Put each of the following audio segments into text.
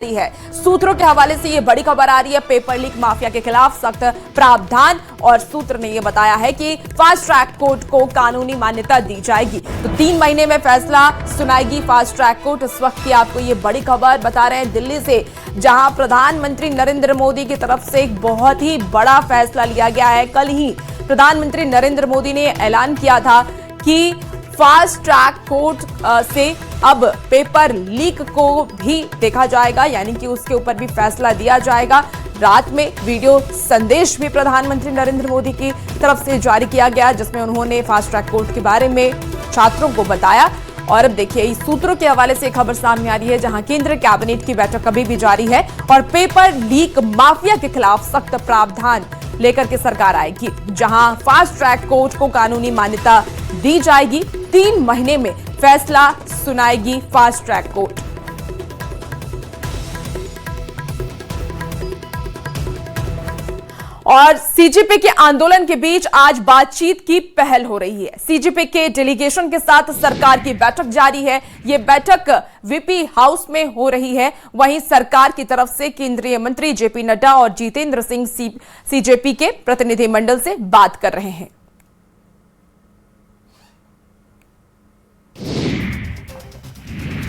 है। सूत्रों के हवाले से ये बड़ी खबर आ रही है, पेपर लीक माफिया के खिलाफ सख्त प्रावधान। और सूत्र ने यह बताया है कि फास्ट ट्रैक कोर्ट को कानूनी मान्यता दी जाएगी, तो 3 महीने में फैसला सुनाएगी फास्ट ट्रैक कोर्ट। इस वक्त की आपको ये बड़ी खबर बता रहे हैं दिल्ली से, जहां प्रधानमंत्री नरेंद्र मोदी की तरफ से एक बहुत ही बड़ा फैसला लिया गया है। कल ही प्रधानमंत्री नरेंद्र मोदी ने ऐलान किया था कि फास्ट ट्रैक कोर्ट से अब पेपर लीक को भी देखा जाएगा, यानी कि उसके ऊपर भी फैसला दिया जाएगा। रात में वीडियो संदेश भी प्रधानमंत्री नरेंद्र मोदी की तरफ से जारी किया गया, जिसमें उन्होंने फास्ट ट्रैक कोर्ट के बारे में छात्रों को बताया। और अब देखिए, इस सूत्रों के हवाले से खबर सामने आ रही है, जहां केंद्रीय कैबिनेट की बैठक अभी भी जारी है और पेपर लीक माफिया के खिलाफ सख्त प्रावधान लेकर के सरकार आएगी, जहां फास्ट ट्रैक कोर्ट को कानूनी मान्यता दी जाएगी। 3 महीने में फैसला सुनाएगी फास्ट ट्रैक कोर्ट। और सीजेपी के आंदोलन के बीच आज बातचीत की पहल हो रही है। सीजेपी के डेलीगेशन के साथ सरकार की बैठक जारी है। यह बैठक वीपी हाउस में हो रही है। वहीं सरकार की तरफ से केंद्रीय मंत्री जेपी नड्डा और जितेंद्र सिंह सीजेपी के प्रतिनिधिमंडल से बात कर रहे हैं।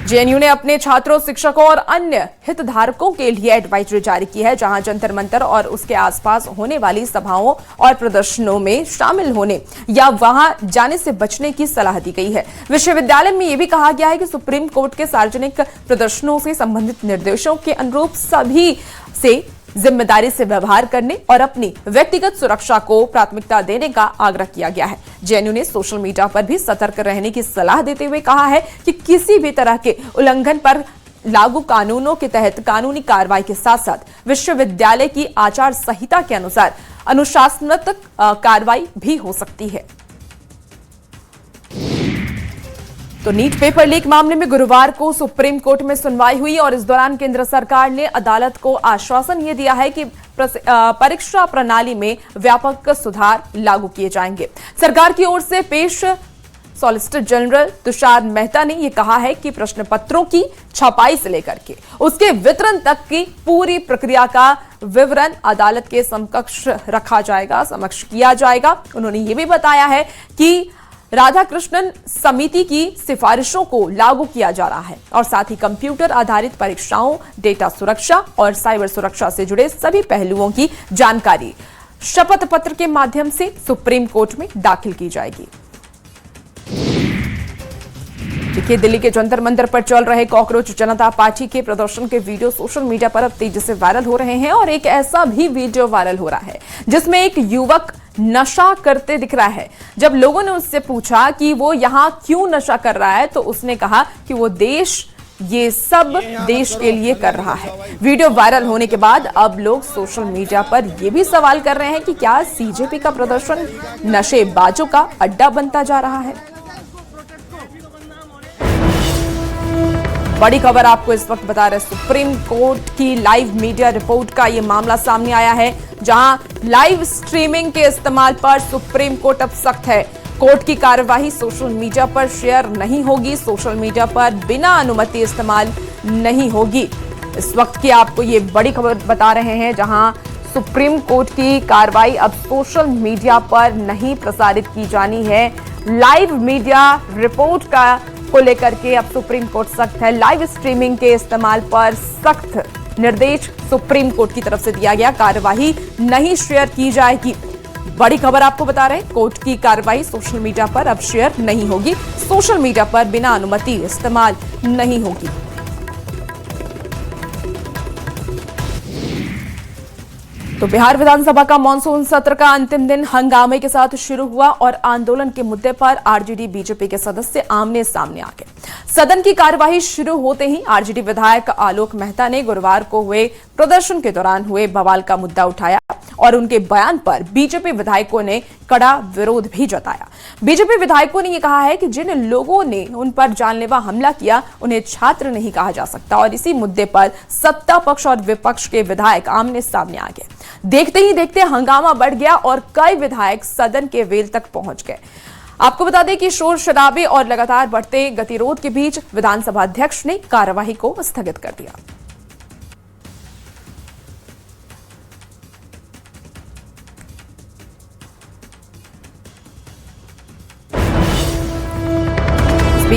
जेएनयू ने अपने छात्रों, शिक्षकों और अन्य हितधारकों के लिए एडवाइजरी जारी की है, जहां जंतर मंतर और उसके आसपास होने वाली सभाओं और प्रदर्शनों में शामिल होने या वहां जाने से बचने की सलाह दी गई है। विश्वविद्यालय में यह भी कहा गया है कि सुप्रीम कोर्ट के सार्वजनिक प्रदर्शनों से संबंधित निर्देशों के अनुरूप सभी से जिम्मेदारी से व्यवहार करने और अपनी व्यक्तिगत सुरक्षा को प्राथमिकता देने का आग्रह किया गया है। जेएनयू ने सोशल मीडिया पर भी सतर्क रहने की सलाह देते हुए कहा है कि किसी भी तरह के उल्लंघन पर लागू कानूनों के तहत कानूनी कार्रवाई के साथ साथ विश्वविद्यालय की आचार संहिता के अनुसार अनुशासनात्मक कार्रवाई भी हो सकती है। तो नीट पेपर लीक मामले में गुरुवार को सुप्रीम कोर्ट में सुनवाई हुई और इस दौरान केंद्र सरकार ने अदालत को आश्वासन ये दिया है कि परीक्षा प्रणाली में व्यापक सुधार लागू किए जाएंगे। सरकार की ओर से पेश सॉलिसिटर जनरल तुषार मेहता ने यह कहा है कि प्रश्न पत्रों की छपाई से लेकर के उसके वितरण तक की पूरी प्रक्रिया का विवरण अदालत के समक्ष रखा जाएगा, समक्ष किया जाएगा। उन्होंने यह भी बताया है कि राधाकृष्णन समिति की सिफारिशों को लागू किया जा रहा है और साथ ही कंप्यूटर आधारित परीक्षाओं, डेटा सुरक्षा और साइबर सुरक्षा से जुड़े सभी पहलुओं की जानकारी शपथ पत्र के माध्यम से सुप्रीम कोर्ट में दाखिल की जाएगी। देखिए, दिल्ली के जंतर मंतर पर चल रहे कॉकरोच जनता पार्टी के प्रदर्शन के वीडियो सोशल मीडिया पर अब तेजी से वायरल हो रहे हैं और एक ऐसा भी वीडियो वायरल हो रहा है जिसमें एक युवक नशा करते दिख रहा है। जब लोगों ने उससे पूछा कि वो यहां क्यों नशा कर रहा है, तो उसने कहा कि वो ये सब देश के लिए कर रहा है। वीडियो वायरल होने के बाद अब लोग सोशल मीडिया पर यह भी सवाल कर रहे हैं कि क्या सीजेपी का प्रदर्शन नशेबाजों का अड्डा बनता जा रहा है। बड़ी खबर आपको इस वक्त बता रहे, सुप्रीम कोर्ट की लाइव मीडिया रिपोर्ट का यह मामला सामने आया है, जहां लाइव स्ट्रीमिंग के इस्तेमाल पर सुप्रीम कोर्ट अब सख्त है। कोर्ट की कार्यवाही सोशल मीडिया पर शेयर नहीं होगी, सोशल मीडिया पर बिना अनुमति इस्तेमाल नहीं होगी। इस वक्त की आपको ये बड़ी खबर बता रहे हैं, जहां सुप्रीम कोर्ट की कार्रवाई अब सोशल मीडिया पर नहीं प्रसारित की जानी है। लाइव मीडिया रिपोर्ट को लेकर के अब सुप्रीम कोर्ट सख्त है। लाइव स्ट्रीमिंग के इस्तेमाल पर सख्त निर्देश सुप्रीम कोर्ट की तरफ से दिया गया, कार्यवाही नहीं शेयर की जाएगी। बड़ी खबर आपको बता रहे हैं, कोर्ट की कार्रवाई सोशल मीडिया पर अब शेयर नहीं होगी, सोशल मीडिया पर बिना अनुमति इस्तेमाल नहीं होगी। तो बिहार विधानसभा का मॉनसून सत्र का अंतिम दिन हंगामे के साथ शुरू हुआ और आंदोलन के मुद्दे पर आरजेडी बीजेपी के सदस्य आमने सामने आ गए। सदन की कार्यवाही शुरू होते ही आरजेडी विधायक आलोक मेहता ने गुरुवार को हुए प्रदर्शन के दौरान हुए बवाल का मुद्दा उठाया और उनके बयान पर बीजेपी विधायकों ने कड़ा विरोध भी जताया। बीजेपी विधायकों ने यह कहा है कि जिन लोगों ने उन पर जानलेवा हमला किया उन्हें छात्र नहीं कहा जा सकता और इसी मुद्दे पर सत्ता पक्ष और विपक्ष के विधायक आमने सामने आ गए। देखते ही देखते हंगामा बढ़ गया और कई विधायक सदन के वेल तक पहुंच गए। आपको बता दें कि शोर शराबे और लगातार बढ़ते गतिरोध के बीच विधानसभा अध्यक्ष ने कार्यवाही को स्थगित कर दिया।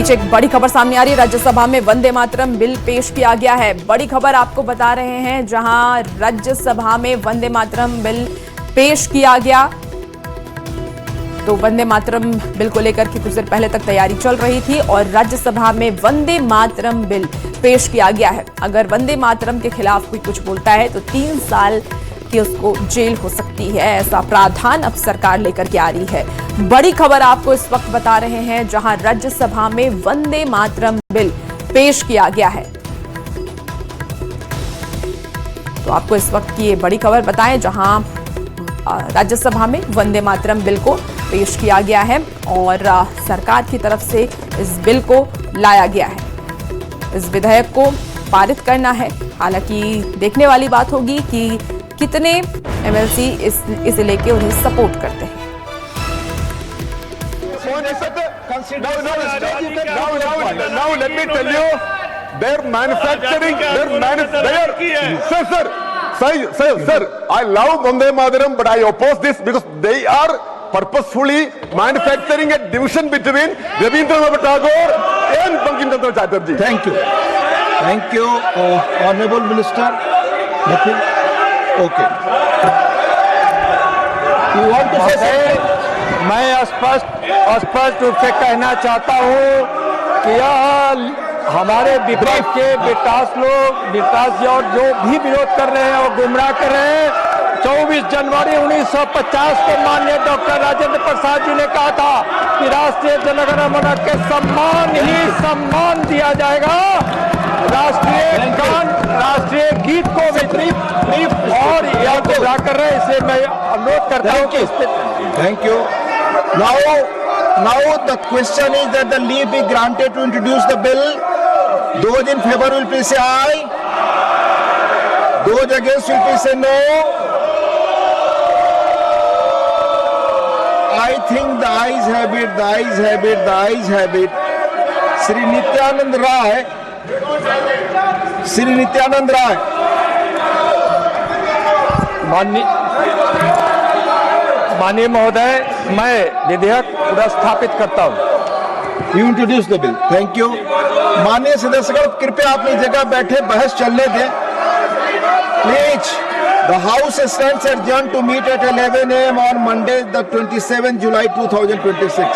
बीच एक बड़ी खबर सामने आ रही है। राज्यसभा में वंदे मातरम बिल पेश किया गया है। बड़ी खबर आपको बता रहे हैं, जहां राज्यसभा में वंदे मातरम बिल पेश किया गया। तो वंदे मातरम बिल को लेकर के कुछ देर पहले तक तैयारी चल रही थी और राज्यसभा में वंदे मातरम बिल पेश किया गया है। अगर वंदे मातरम के खिलाफ कोई कुछ बोलता है तो 3 साल की उसको जेल हो सकती है। ऐसा प्रावधान अब सरकार लेकर के आ रही है। बड़ी खबर आपको इस वक्त बता रहे हैं, जहां राज्यसभा में वंदे मातरम बिल पेश किया गया है। तो आपको इस वक्त की ये बड़ी खबर बताएं, जहां राज्यसभा में वंदे मातरम बिल को पेश किया गया है और सरकार की तरफ से इस बिल को लाया गया है। इस विधेयक को पारित करना है। हालांकि देखने वाली बात होगी कि कितने एमएलसी इस लेके उन्हें सपोर्ट करते हैं। Now let me tell you, they're manufacturing. Sir, I love Vande Mataram, but I oppose this because they are purposefully manufacturing a division between Rabindranath Tagore and Bankim Chandra Chatterjee. Thank you, Honorable Minister. Nothing. Okay. You want to say something? मैं स्पष्ट रूप से कहना चाहता हूँ कि यह हमारे विपक्ष के विकास और जो भी विरोध कर रहे हैं वो गुमराह कर रहे हैं। 24 जनवरी 1950 को माननीय डॉक्टर राजेंद्र प्रसाद जी ने कहा था कि राष्ट्रीय जनगणमन के सम्मान दिया जाएगा। राष्ट्रीय गीत को भी और यह गुमराह कर रहे हैं। इसे मैं अनुरोध करता हूँ कि thank you. Now the question is that the leave be granted to introduce the bill. Those in favor will please say aye. Those against will please say no. I think the ayes have it. The ayes have it. Sri Nityanand Rai. माननीय महोदय, मैं विधेयक पुनर्स्थापित करता हूं। You introduce the bill. Thank you. माननीय सदस्यगण, कृपया अपनी जगह बैठे, बहस चलने दें please. The house stands adjourned to meet at 11 AM on Monday the 27 July 2026।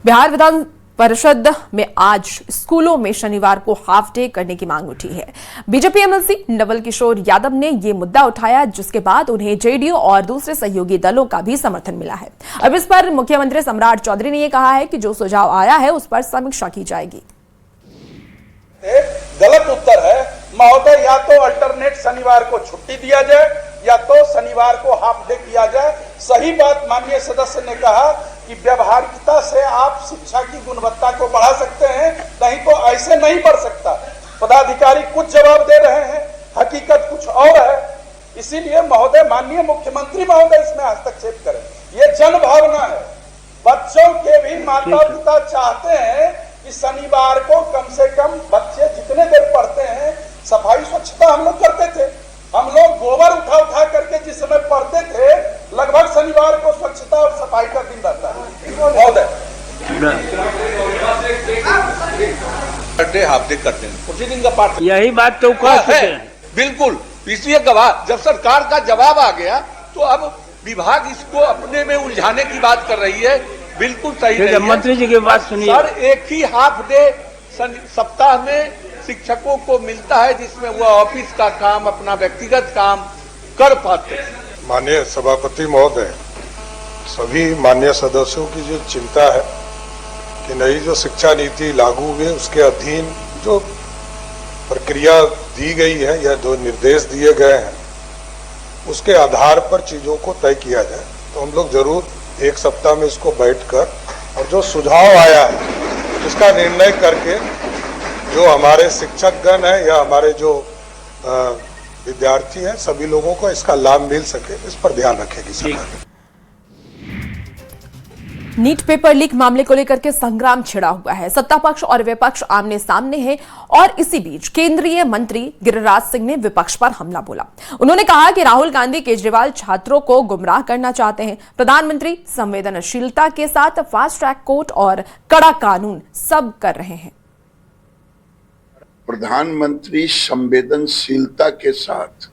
Bihar Vidhan Parishad में आज स्कूलों में शनिवार को हाफ डे करने की मांग उठी है। बीजेपी एमएलसी नवल किशोर यादव ने ये मुद्दा उठाया, जिसके बाद उन्हें जेडीयू और दूसरे सहयोगी दलों का भी समर्थन मिला है। अब इस पर मुख्यमंत्री सम्राट चौधरी ने यह कहा है कि जो सुझाव आया है उस पर समीक्षा की जाएगी। गलत उत्तर है महोदय। या तो अल्टरनेट शनिवार को छुट्टी दिया जाए या तो शनिवार को हाफ डे किया जाए। सही बात माननीय सदस्य ने कहा कि व्यवहारिकता से आप शिक्षा की गुणवत्ता को बढ़ा सकते हैं, नहीं तो ऐसे नहीं बढ़ सकता। पदाधिकारी कुछ जवाब दे रहे हैं, हकीकत कुछ और है। इसीलिए महोदय, माननीय मुख्यमंत्री महोदय इसमें हस्तक्षेप करें। ये जन भावना है। बच्चों के भी माता पिता चाहते हैं कि शनिवार को कम से कम बच्चे जितने देर पढ़ते हैं, सफाई स्वच्छता हम लोग करते थे। हम लोग गोबर उठा करके जिस समय पढ़ते थे, लगभग शनिवार को स्वच्छता और सफाई का दिन रहता है महोदय। हाफ डे करते हैं, प्रोसीडिंग का पार्ट यही बात तो है। बिल्कुल, इसलिए जब सरकार का जवाब आ गया तो अब विभाग इसको अपने में उलझाने की बात कर रही है। बिल्कुल सही नहीं है। मंत्री जी की बात सुनिए सर। एक ही हाफ डे सप्ताह में शिक्षकों को मिलता है, जिसमें वो ऑफिस का काम, अपना व्यक्तिगत काम कर पाते हैं। माननीय सभापति महोदय, सभी माननीय सदस्यों की जो चिंता है कि नई जो शिक्षा नीति लागू हुई है उसके अधीन जो प्रक्रिया दी गई है या जो निर्देश दिए गए हैं उसके आधार पर चीजों को तय किया जाए। तो हम लोग जरूर एक सप्ताह में इसको बैठकर और जो सुझाव आया है इसका निर्णय करके जो हमारे शिक्षकगण हैं या हमारे जो विद्यार्थी हैं, सभी लोगों को इसका लाभ मिल सके, इस पर ध्यान रखेगी सरकार। नीट पेपर लीक मामले को लेकर के संग्राम छिड़ा हुआ है। सत्ता पक्ष और विपक्ष आमने सामने है और इसी बीच केंद्रीय मंत्री गिरिराज सिंह ने विपक्ष पर हमला बोला। उन्होंने कहा कि राहुल गांधी केजरीवाल छात्रों को गुमराह करना चाहते हैं। प्रधानमंत्री संवेदनशीलता के साथ फास्ट ट्रैक कोर्ट और कड़ा कानून सब कर रहे हैं। प्रधानमंत्री संवेदनशीलता के साथ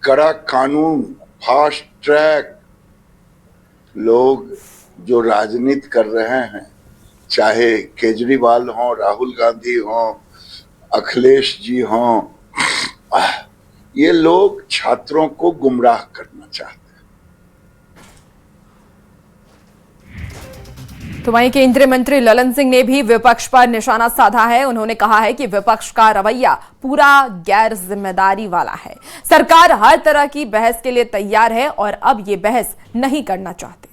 कड़ा कानून, फास्ट ट्रैक, लोग जो राजनीति कर रहे हैं, चाहे केजरीवाल हो, राहुल गांधी हो, अखिलेश जी हो, ये लोग छात्रों को गुमराह करना चाहते हैं। तो वहीं केंद्रीय मंत्री ललन सिंह ने भी विपक्ष पर निशाना साधा है। उन्होंने कहा है कि विपक्ष का रवैया पूरा गैर जिम्मेदारी वाला है। सरकार हर तरह की बहस के लिए तैयार है और अब ये बहस नहीं करना चाहते।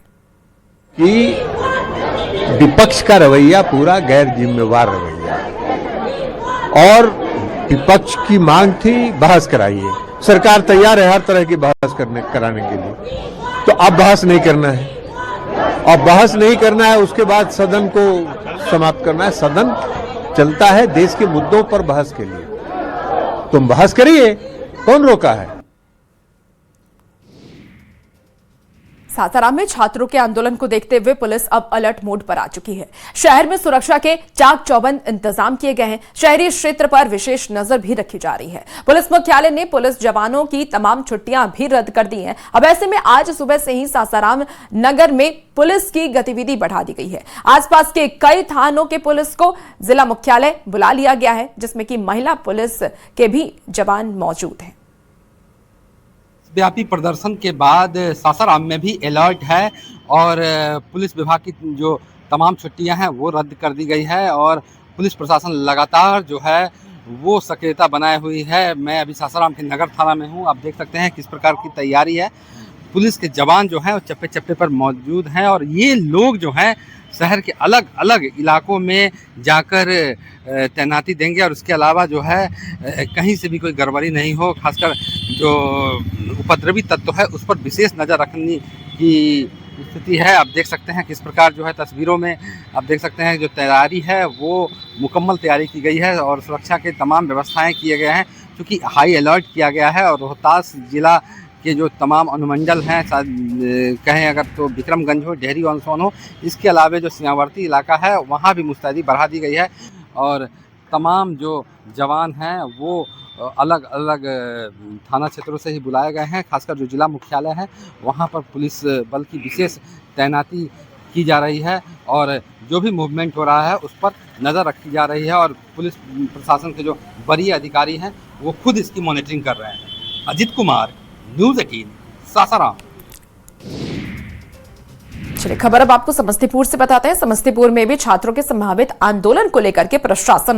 कि विपक्ष का रवैया पूरा गैर जिम्मेवार रवैया, और विपक्ष की मांग थी बहस कराइए। सरकार तैयार है हर तरह की बहस कराने के लिए, तो अब बहस नहीं करना है। अब बहस नहीं करना है, उसके बाद सदन को समाप्त करना है। सदन चलता है देश के मुद्दों पर बहस के लिए, तुम बहस करिए, कौन रोका है। सासाराम में छात्रों के आंदोलन को देखते हुए पुलिस अब अलर्ट मोड पर आ चुकी है। शहर में सुरक्षा के चाक चौबंद इंतजाम किए गए हैं। शहरी क्षेत्र पर विशेष नजर भी रखी जा रही है। पुलिस मुख्यालय ने पुलिस जवानों की तमाम छुट्टियां भी रद्द कर दी हैं। अब ऐसे में आज सुबह से ही सासाराम नगर में पुलिस की गतिविधि बढ़ा दी गई है। आसपास के कई थानों के पुलिस को जिला मुख्यालय बुला लिया गया है, जिसमें कि महिला पुलिस के भी जवान मौजूद हैं। व्यापी प्रदर्शन के बाद सासाराम में भी अलर्ट है और पुलिस विभाग की जो तमाम छुट्टियां हैं वो रद्द कर दी गई है और पुलिस प्रशासन लगातार जो है वो सक्रियता बनाए हुई है। मैं अभी सासाराम के नगर थाना में हूं। आप देख सकते हैं किस प्रकार की तैयारी है। पुलिस के जवान जो हैं वो चप्पे चप्पे पर मौजूद हैं और ये लोग जो हैं शहर के अलग अलग इलाकों में जाकर तैनाती देंगे और उसके अलावा जो है कहीं से भी कोई गड़बड़ी नहीं हो, खासकर जो उपद्रवी तत्व है उस पर विशेष नज़र रखने की स्थिति है। आप देख सकते हैं किस प्रकार जो है तस्वीरों में आप देख सकते हैं जो तैयारी है वो मुकम्मल तैयारी की गई है और सुरक्षा के तमाम व्यवस्थाएं किए गए हैं, क्योंकि हाई अलर्ट किया गया है। और रोहतास जिला के जो तमाम अनुमंडल हैं, कहें अगर तो विक्रमगंज हो, डेहरी और सोन हो, इसके अलावा जो सीमावर्ती इलाका है वहाँ भी मुस्तैदी बढ़ा दी गई है और तमाम जो जवान हैं वो अलग अलग थाना क्षेत्रों से ही बुलाए गए हैं। खासकर जो जिला मुख्यालय है वहाँ पर पुलिस बल की विशेष तैनाती की जा रही है और जो भी मूवमेंट हो रहा है उस पर नज़र रखी जा रही है और पुलिस प्रशासन के जो वरीय अधिकारी हैं वो खुद इसकी मॉनिटरिंग कर रहे हैं। अजित कुमार, न्यूज़ 18, सासाराम। चलिए खबर अब आपको समस्तीपुर से बताते हैं। समस्तीपुर में भी छात्रों के संभावित आंदोलन को लेकर के प्रशासन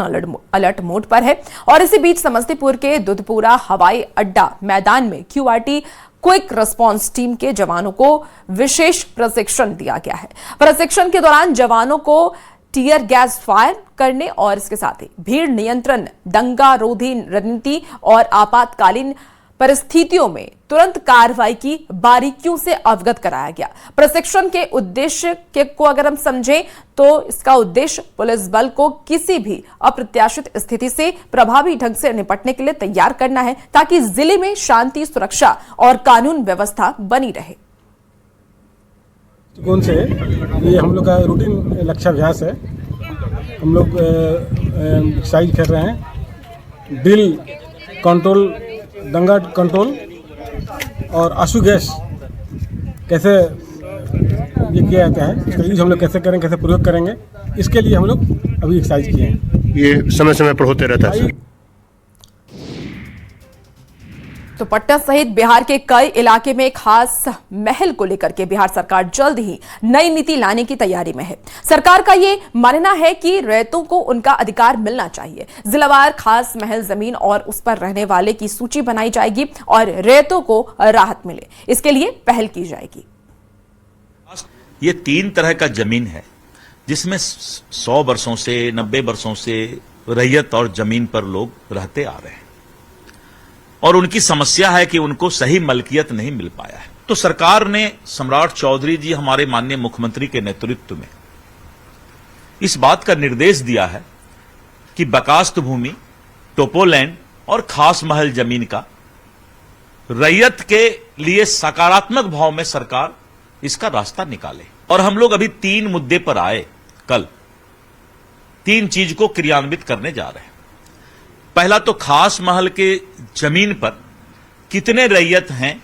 अलर्ट मोड पर है और इसी बीच समस्तीपुर के दुधपुरा हवाई अड्डा मैदान में क्यूआरटी क्विक रिस्पांस टीम के जवानों को विशेष प्रशिक्षण दिया गया है। प्रशिक्षण के दौरान जवानों को टीयर गैस फायर करने और इसके साथ ही भीड़ नियंत्रण, दंगा रोधी रणनीति और आपातकालीन परिस्थितियों में तुरंत कार्रवाई की बारीकियों से अवगत कराया गया। प्रशिक्षण के उद्देश्य को अगर हम समझें तो इसका उद्देश्य पुलिस बल को किसी भी अप्रत्याशित स्थिति से प्रभावी ढंग से निपटने के लिए तैयार करना है, ताकि जिले में शांति, सुरक्षा और कानून व्यवस्था बनी रहे। कौन से ये हम लोग का रूटीन लक्ष्याभ्यास है। हम लोग एक्सरसाइज कर रहे हैं, ड्रिल, कंट्रोल, दंगा कंट्रोल और आंसू गैस कैसे ये किया जाता है, इसका यूज हम लोग कैसे करेंगे, कैसे प्रयोग करेंगे, इसके लिए हम लोग अभी एक्सरसाइज किए हैं। ये समय समय पर होते रहता है। तो पटना सहित बिहार के कई इलाके में खास महल को लेकर के बिहार सरकार जल्द ही नई नीति लाने की तैयारी में है। सरकार का ये मानना है कि रैयतों को उनका अधिकार मिलना चाहिए। जिलावार खास महल जमीन और उस पर रहने वाले की सूची बनाई जाएगी और रैयतों को राहत मिले, इसके लिए पहल की जाएगी। ये 3 तरह का जमीन है जिसमें 100 वर्षों से 90 वर्षों से रैयत और जमीन पर लोग रहते आ रहे हैं। और उनकी समस्या है कि उनको सही मलकियत नहीं मिल पाया है। तो सरकार ने सम्राट चौधरी जी हमारे माननीय मुख्यमंत्री के नेतृत्व में इस बात का निर्देश दिया है कि बकास्त भूमि, टोपोलैंड और खास महल जमीन का रैयत के लिए सकारात्मक भाव में सरकार इसका रास्ता निकाले। और हम लोग अभी 3 मुद्दे पर आए, कल 3 चीज को क्रियान्वित करने जा रहे हैं। पहला तो खास महल के जमीन पर कितने रैयत हैं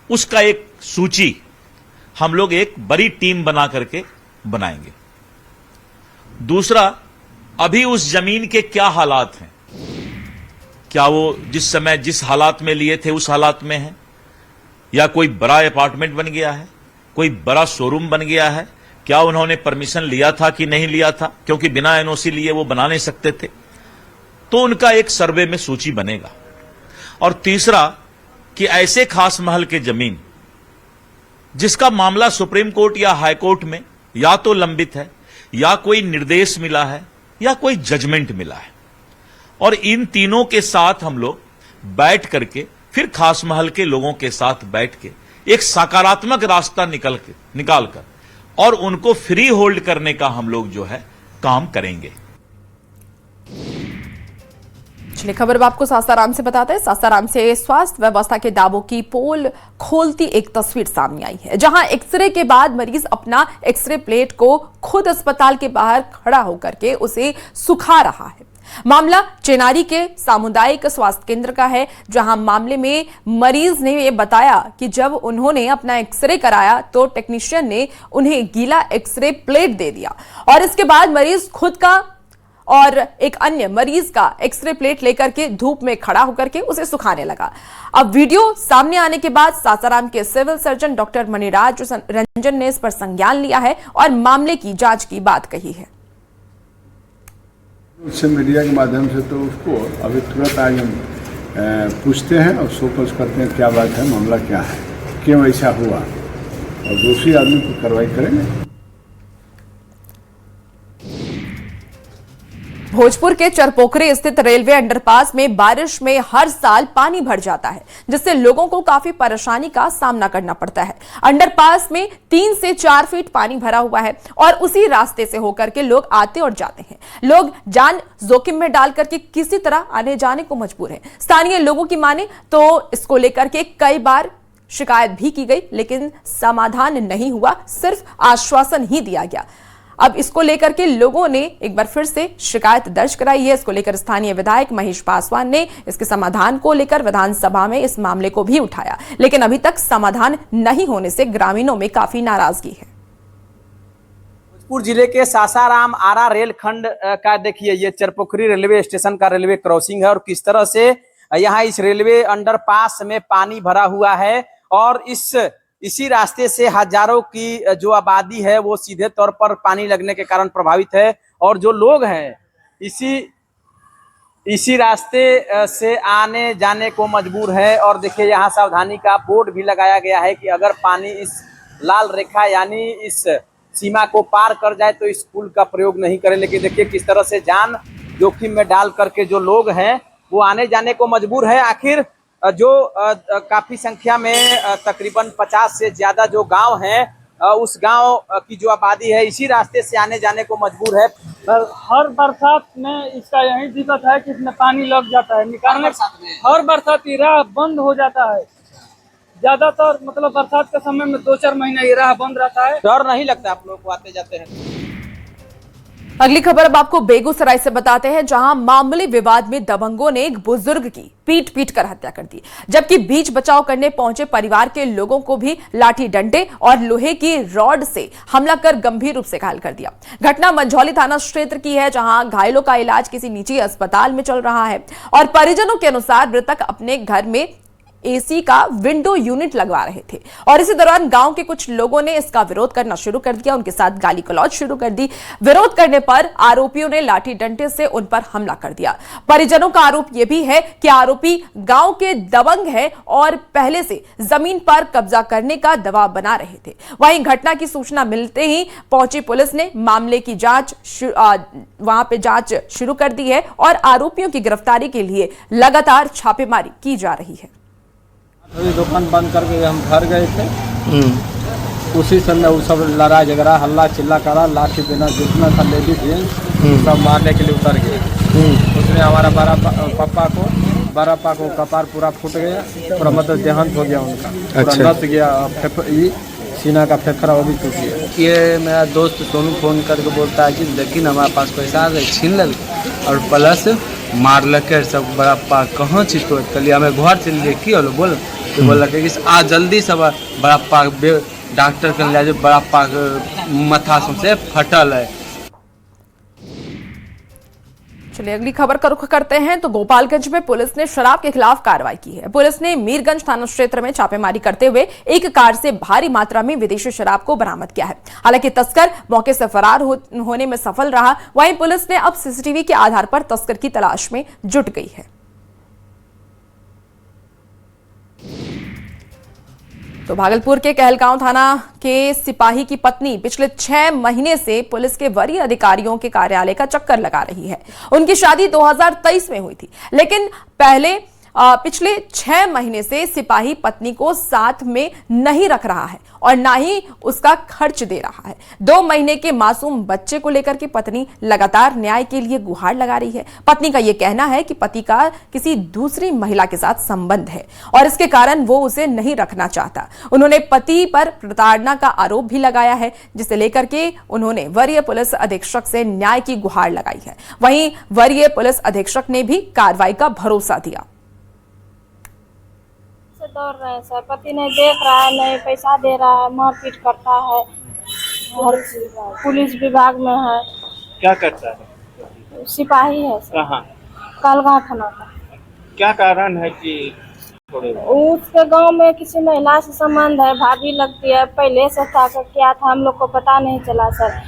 उसका एक सूची हम लोग एक बड़ी टीम बना करके बनाएंगे। दूसरा, अभी उस जमीन के क्या हालात हैं, क्या वो जिस समय जिस हालात में लिए थे उस हालात में है, या कोई बड़ा अपार्टमेंट बन गया है, कोई बड़ा शोरूम बन गया है, क्या उन्होंने परमिशन लिया था कि नहीं लिया था, क्योंकि बिना एनओसी लिए वो बना नहीं सकते थे। तो उनका एक सर्वे में सूची बनेगा। और तीसरा कि ऐसे खास महल के जमीन जिसका मामला सुप्रीम कोर्ट या हाई कोर्ट में या तो लंबित है, या कोई निर्देश मिला है, या कोई जजमेंट मिला है, और इन तीनों के साथ हम लोग बैठ करके फिर खास महल के लोगों के साथ बैठ के एक सकारात्मक रास्ता निकाल कर और उनको फ्री होल्ड करने का हम लोग जो है काम करेंगे। पिछली खबर अब आपको सासाराम से बताते हैं। सासाराम से स्वास्थ्य व्यवस्था के दावों की पोल खोलती एक तस्वीर सामने आई है, जहां एक्सरे के बाद मरीज अपना एक्सरे प्लेट को खुद अस्पताल के बाहर खड़ा होकर के उसे सुखा रहा है। मामला चेनारी के सामुदायिक स्वास्थ्य केंद्र का है, जहां मामले में मरीज ने यह बताया कि जब उन्होंने अपना एक्सरे कराया तो टेक्नीशियन ने उन्हें गीला एक्सरे प्लेट दे दिया और इसके बाद मरीज खुद का और एक अन्य मरीज का एक्सरे प्लेट लेकर के धूप में खड़ा होकर के उसे सुखाने लगा। अब वीडियो सामने आने के बाद सासाराम के civil surgeon doctor Maniraj Ranjan ने इस पर संज्ञान लिया है और मामले की जांच की बात कही है। उससे मीडिया के माध्यम से तो उसको अभी तुरंत आज हम पूछते हैं और शोकस करते हैं क्या बात है, मामला क्या है, क्यों ऐसा हुआ, और दूसरी आदमी पर कार्रवाई करेंगे। भोजपुर के चरपोखरी स्थित रेलवे अंडरपास में बारिश में हर साल पानी भर जाता है, जिससे लोगों को काफी परेशानी का सामना करना पड़ता है। अंडरपास में 3 से 4 फीट पानी भरा हुआ है और उसी रास्ते से होकर के लोग आते और जाते हैं। लोग जान जोखिम में डाल करके किसी तरह आने जाने को मजबूर हैं। स्थानीय लोगों की माने तो इसको लेकर के कई बार शिकायत भी की गई, लेकिन समाधान नहीं हुआ, सिर्फ आश्वासन ही दिया गया। अब इसको लेकर के लोगों ने एक बार फिर से शिकायत दर्ज कराई है। इसको लेकर स्थानीय विधायक महेश पासवान ने इसके समाधान को लेकर विधानसभा में इस मामले को भी उठाया, लेकिन अभी तक समाधान नहीं होने से ग्रामीणों में काफी नाराजगी है। भोजपुर जिले के सासाराम आरा रेलखंड का देखिए ये चरपोखरी रेलवे स्टेशन का रेलवे क्रॉसिंग है और किस तरह से यहाँ इस रेलवे अंडरपास में पानी भरा हुआ है और इसी रास्ते से हजारों की जो आबादी है वो सीधे तौर पर पानी लगने के कारण प्रभावित है और जो लोग हैं इसी रास्ते से आने जाने को मजबूर है। और देखिए यहाँ सावधानी का बोर्ड भी लगाया गया है कि अगर पानी इस लाल रेखा यानी इस सीमा को पार कर जाए तो इस पुल का प्रयोग नहीं करें। लेकिन देखिए किस तरह से जान जोखिम में डाल करके जो लोग हैं वो आने जाने को मजबूर है। आखिर जो काफी संख्या में तकरीबन 50 से ज्यादा जो गांव हैं उस गांव की जो आबादी है इसी रास्ते से आने जाने को मजबूर है। हर बरसात में इसका यही दिक्कत है कि इसमें पानी लग जाता है, निकालने हर बरसात ये राह बंद हो जाता है। ज्यादातर मतलब बरसात के समय में 2-4 महीना ये राह बंद रहता है। डर नहीं लगता आप लोग को आते जाते हैं? अगली खबर अब आपको बेगूसराय से बताते हैं, जहां मामूली विवाद में दबंगों ने एक बुजुर्ग की पीट कर हत्या कर दी, जबकि बीच बचाव करने पहुंचे परिवार के लोगों को भी लाठी डंडे और लोहे की रॉड से हमला कर गंभीर रूप से घायल कर दिया। घटना मंझौली थाना क्षेत्र की है, जहां घायलों का इलाज किसी निजी अस्पताल में चल रहा है और परिजनों के अनुसार मृतक अपने घर में एसी का विंडो यूनिट लगवा रहे थे और इसी दौरान गांव के कुछ लोगों ने इसका विरोध करना शुरू कर दिया, उनके साथ गाली गलौज शुरू कर दी। विरोध करने पर आरोपियों ने लाठी डंडे से उन पर हमला कर दिया। परिजनों का आरोप यह भी है कि आरोपी गांव के दबंग है और पहले से जमीन पर कब्जा करने का दबाव बना रहे थे। वहीं घटना की सूचना मिलते ही पहुंची पुलिस ने मामले की वहां पे जांच शुरू कर दी है और आरोपियों की गिरफ्तारी के लिए लगातार छापेमारी की जा रही है। अभी दुकान बंद करके हम घर गए थे, उसी समय वो सब लड़ाई झगड़ा हल्ला चिल्ला करा, लाठी बिना जितना था लेडीज जेंट्स सब मारने के लिए उतर गए। उसमें हमारा बड़ा पापा को कपार पूरा फूट गया, पूरा मतलब देहांत हो गया उनका, पूरा नस गया, सीना का फेफड़ा वो भी टूट गया। ये मेरा दोस्त सोनू फोन करके बोलता है कि लेकिन हमारे पास पैसा छीन लल और प्लस मार लके सब। बड़ा पा कहाँ चीज तो कल हमें घर चल गए की बोल तो बोल कि आज जल्दी सब बड़ा पा डॉक्टर के ले बड़ा पा माथा से फटल है। चलिए अगली खबर का रुख करते हैं तो गोपालगंज में पुलिस ने शराब के खिलाफ कार्रवाई की है। पुलिस ने मीरगंज थाना क्षेत्र में छापेमारी करते हुए एक कार से भारी मात्रा में विदेशी शराब को बरामद किया है। हालांकि तस्कर मौके से फरार होने में सफल रहा। वहीं पुलिस ने अब सीसीटीवी के आधार पर तस्कर की तलाश में जुट गई है। तो भागलपुर के कहलगांव थाना के सिपाही की पत्नी पिछले 6 महीने से पुलिस के वरीय अधिकारियों के कार्यालय का चक्कर लगा रही है। उनकी शादी 2023 में हुई थी, लेकिन पिछले 6 महीने से सिपाही पत्नी को साथ में नहीं रख रहा है और ना ही उसका खर्च दे रहा है। 2 महीने के मासूम बच्चे को लेकर के पत्नी लगातार न्याय के लिए गुहार लगा रही है। पत्नी का यह कहना है कि पति का किसी दूसरी महिला के साथ संबंध है और इसके कारण वो उसे नहीं रखना चाहता। उन्होंने पति पर प्रताड़ना का आरोप भी लगाया है, जिसे लेकर के उन्होंने वरीय पुलिस अधीक्षक से न्याय की गुहार लगाई है। वहीं वरीय पुलिस अधीक्षक ने भी कार्रवाई का भरोसा दिया। दौड़ रहे हैं सर, पति नहीं देख रहा है, नहीं पैसा दे रहा है, मारपीट करता है और पुलिस विभाग में है। क्या करता है? सिपाही है सर। कहाँ? कहलगांव थाना का। क्या कारण है कि उसके गांव में किसी महिला से संबंध है, भाभी लगती है, पहले से था क्या था हम लोग को पता नहीं चला सर।